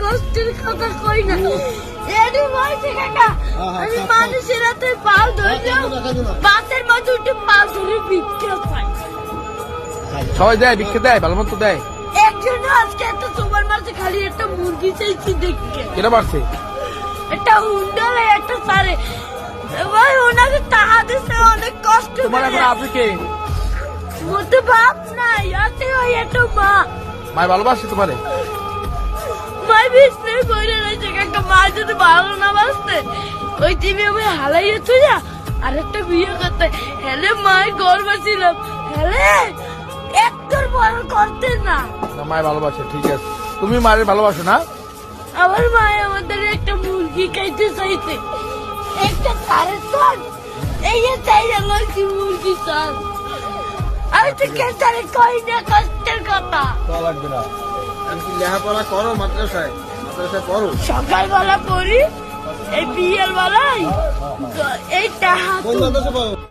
কষ্টের কথা কই না। এডি বলছে কাকা, আমি মানুষের হাতে পাও ধরলাম, বাসের মধ্যে উঠে পাও ধরে ভিক্ষা পাই। সবাই দেয়, ভিক্ষা দেয়, ভালো মতো দেয়। একজন আজকে একটা সুপার মার্কেটে খালি একটা মুরগি চাইছি দেখে। কেন পারছে? একটা হুন্ডালে একটা সারে ভাই ওনাকে টাকা দিতে অনেক কষ্ট তোমার করে। এখন আছে কে? মোটে বাপ নাই, আছে ওই একটা মা। মায় ভালোবাসে তোমারে? মাই বিছনে কইরা রইছে কাকা, মা যদি ভালো না বাসতে ওই টিভি আমি হালাইয়া তুইয়া আরেকটা বিয়ে করতে। হেলে মাই গর্ব ছিলাম, হেলে একটার বড় করতে না। না, মায় ভালোবাসে, ঠিক আছে। তুমি মারে ভালোবাসো না? আমার মা আমাদের একটা মুরগি খাইতে চাইছে, একটা সারে চান, এই যে চাইলে লইছি মুরগি চান। আমি তো কেসারে কই না কষ্টের কথা। লাগবে না। লেখাপড়া করো, মাদ্রাসায় পড়ো। সকালবেলা পড়ি, এই বিয়ের বেলায় এই টাকা